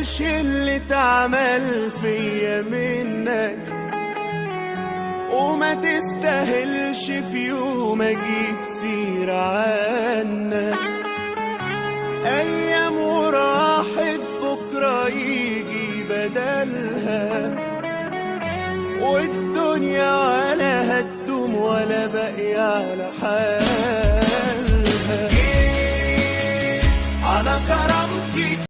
تستاهلش اللي اتعمل فيا منك، وما تستاهلش في يوم اجيب سيرة عنك. ايام وراحت بكرة يجي بدلها، والدنيا ولا هتدوم ولا باقي على حال.